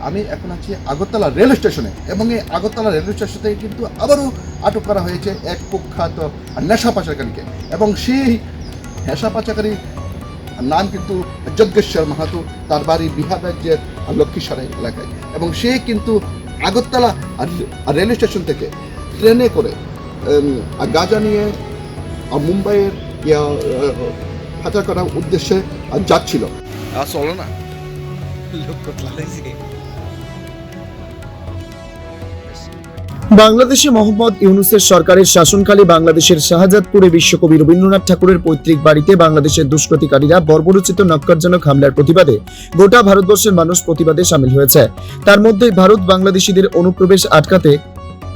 আমি এখন আছি আগরতলা রেল স্টেশনে এবং এই আগরতলা রেল স্টেশন থেকে কিন্তু আবারও আটক করা হয়েছে এক কুখ্যাত নেশা পাচারকারীকে এবং সেই নেশা পাচারকারীর নাম কিন্তু যজ্ঞেশ্বর মাহাতো। তার বাড়ি বিহার রাজ্যের লক্ষ্মীসরাই এলাকায় এবং সে কিন্তু আগরতলা রেল স্টেশন থেকে ট্রেনে করে গাঁজা নিয়ে মুম্বাইয়ের পাচার করার উদ্দেশ্যে যাচ্ছিল। চলো না বাংলাদেশে মোহাম্মদ ইউনূসের সরকারের শাসনকালে বাংলাদেশের শাহজাদপুরে বিশ্বকবি রবীন্দ্রনাথ ঠাকুরের পৈতৃক বাড়িতে বাংলাদেশের দুষ্কৃতিকারীরা বর্বরোচিত নক্কারজনক হামলার প্রতিবাদে গোটা ভারতবর্ষের মানুষ প্রতিবাদে সামিল হয়েছে। তার মধ্যে ভারত বাংলাদেশিদের অনুপ্রবেশ আটকাতে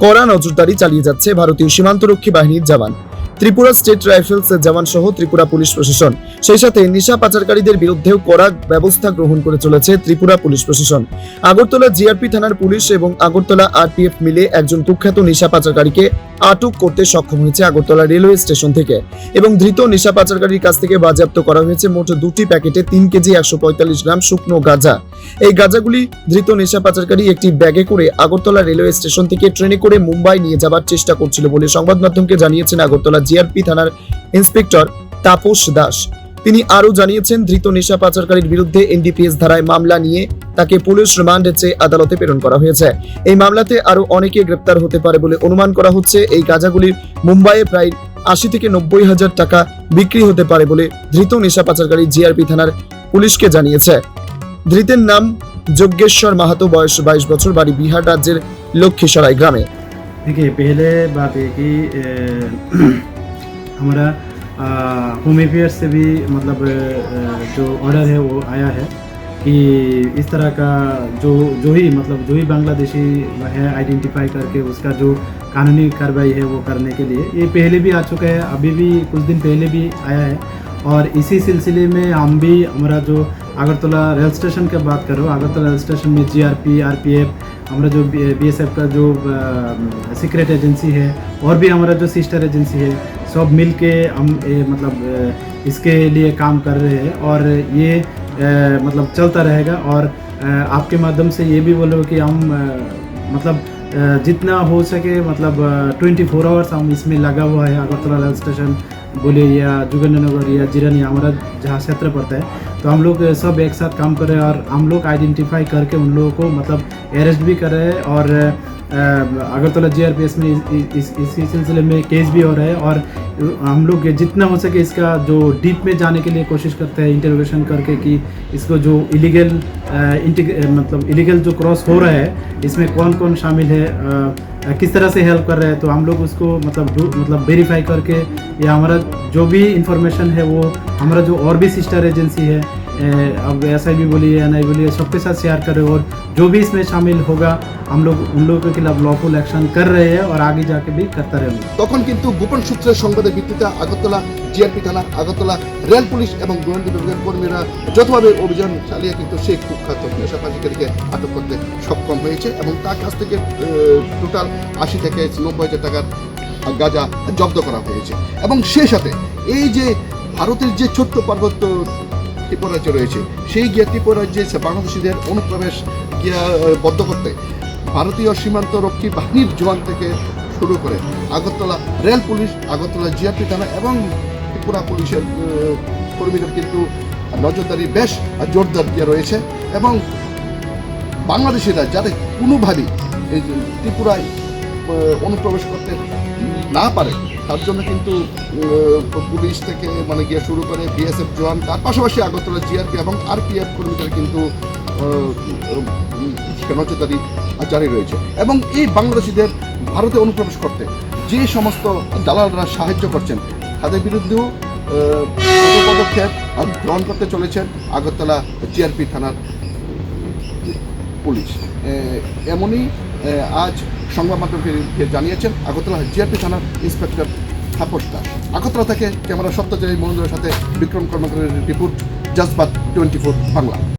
কড়া নজরদারি চালিয়ে যাচ্ছে ভারতীয় সীমান্তরক্ষী বাহিনীর জওয়ান, ত্রিপুরা স্টেট রাইফেলস জওয়ান সহ ত্রিপুরা পুলিশ প্রশাসন। সেই সাথে নেশা পাচারকারীদের বিরুদ্ধেও কড়া ব্যবস্থা গ্রহণ করে চলেছে ত্রিপুরা পুলিশ প্রশাসন। আগরতলা জিআরপি থানার পুলিশ এবং আগরতলা আরপিএফ মিলে একজন কুখ্যাত নেশা পাচারকারীকে আটক করতে সক্ষম হয়েছে আগরতলা রেলওয়ে স্টেশন থেকে এবং ধৃত নেশা পাচারকারীর কাছ থেকে বাজেয়াপ্ত করা হয়েছে মোট 2টি প্যাকেটে 3 কেজি 145 গ্রাম শুকনো গাঁজা। এই গাঁজাগুলি ধৃত নেশা পাচারকারী একটি ব্যাগে করে আগরতলা রেলওয়ে স্টেশন থেকে ট্রেনে করে মুম্বাই নিয়ে যাবার চেষ্টা করছিল বলে সংবাদ মাধ্যমকে জানিয়েছেন আগরতলা জিআরপি থানার ইন্সপেক্টর তাপস দাস। তিনি আরও জানিয়েছেন, ধৃত নেশা পাচারকারীর বিরুদ্ধে এনডিপিএস ধারায় মামলা নিয়ে তাকে পুলিশ রিমান্ডে চেয়ে আদালতে প্রেরণ করা হয়েছে। এই মামলাতে আরও অনেকে গ্রেপ্তার হতে পারে বলে অনুমান করা হচ্ছে। এই গাঁজাগুলির মুম্বাইয়ে প্রায় 80 থেকে 90 হাজার টাকা বিক্রি হতে পারে বলে ধৃত নেশা পাচারকারী জিআরপি থানার পুলিশকে জানিয়েছে। ধৃতের নাম যজ্ঞেশ্বর মাহাতো, বয়স 22 বছর, বাড়ি বিহার রাজ্যের লক্ষ্মীসরাই গ্রামে। देखिए, पहले बात है कि हमारा होम अफेयर्स से भी मतलब जो ऑर्डर है वो आया है कि इस तरह का जो ही बांग्लादेशी है आइडेंटिफाई करके उसका जो कानूनी कार्रवाई है वो करने के लिए ये पहले भी आ चुका है, अभी भी कुछ दिन पहले भी आया है। और इसी सिलसिले में हम भी हमारा जो अगरतला रेल स्टेशन की बात करो, अगरतला रेल स्टेशन में जीआरपी आरपीएफ हमारा जो बीएसएफ का जो सीक्रेट एजेंसी है और भी हमारा जो सिस्टर एजेंसी है, सब मिल के हम मतलब इसके लिए काम कर रहे हैं और ये मतलब चलता रहेगा। और आपके माध्यम से ये भी बोलो कि हम मतलब जितना हो सके मतलब 24 आवर्स हम इसमें लगा हुआ है। अगरतला रेल स्टेशन बोले या जोगिंद्रनगर या जिरानी हमारा जहाँ क्षेत्र पड़ता है, तो हम लोग सब एक साथ काम कर रहे हैं और हम लोग आइडेंटिफाई करके उन लोगों को मतलब अरेस्ट भी कर रहे हैं और अगरतला जीआरपीएस में इसी सिलसिले में केस भी हो रहा है। और हम लोग जितना हो सके इसका जो डीप में जाने के लिए कोशिश करते हैं, इंटरोगेशन करके कि इसको जो मतलब इलीगल जो क्रॉस हो रहा है इसमें कौन कौन शामिल है, किस तरह से हेल्प कर रहे हैं, तो हम लोग उसको मतलब वेरीफाई करके या हमारा जो भी इंफॉर्मेशन है वो हमारा जो और भी सिस्टर एजेंसी है, अब SIB बोलिए या नहीं बोलिए, सबके साथ शेयर करें और जो भी इसमें शामिल होगा हम लोग उन लोगों के खिलाफ लॉफुल एक्शन कर रहे हैं और आगे जाके भी करते रहेंगे। তখন কিন্তু গোপন সূত্রের সংবাদের ভিত্তিতে আগরতলা জিআরপি থানা, আগরতলা রেল পুলিশ এবং গোয়েন্দা বিভাগের কর্মীরা যৌথভাবে অভিযান চালিয়ে কিন্তু সেই কুখ্যাত নেশা পাচারকারীকে আটক করতে সক্ষম হয়েছে এবং তার কাছ থেকে টোটাল 80 থেকে 90 হাজার টাকার গাঁজা জব্দ করা হয়েছে। এবং সেই সাথে এই যে ভারতের যে ছোট্ট পার্বত্য ত্রিপুরা রাজ্য রয়েছে, সেই গিয়ে ত্রিপুরা রাজ্যে বাংলাদেশিদের অনুপ্রবেশ গিয়া বন্ধ করতে ভারতীয় সীমান্ত রক্ষী বাহিনীর জওয়ান থেকে শুরু করে Agartala rail police, Agartala GRP থানা এবং ত্রিপুরা পুলিশের কর্মীদের কিন্তু নজরদারি বেশ জোরদার দিয়ে রয়েছে এবং বাংলাদেশিরা যাতে কোনোভাবেই এই ত্রিপুরায় অনুপ্রবেশ করতে না পারে তার জন্য কিন্তু পুলিশ থেকে মানে গিয়ে শুরু করে বিএসএফ জওয়ান, তার পাশাপাশি আগরতলা জিআরপি এবং আরপিএফ কর্মীদের কিন্তু নজরদারি জারি রয়েছে। এবং এই বাংলাদেশিদের ভারতে অনুপ্রবেশ করতে যে সমস্ত দালালরা সাহায্য করছেন তাদের বিরুদ্ধেও পদক্ষেপ গ্রহণ করতে চলেছেন আগরতলা জিআরপি থানার পুলিশ। এমনই আজ সংবাদ মাধ্যমকে জানিয়েছেন আগরতলা জিআরপি থানার ইন্সপেক্টর তাপস দাস। আগরতলা থেকে ক্যামেরা সত্যজয়ী মনোজের সাথে বিক্রম কর্মকারের রিপোর্ট, জজবাত 24 বাংলা।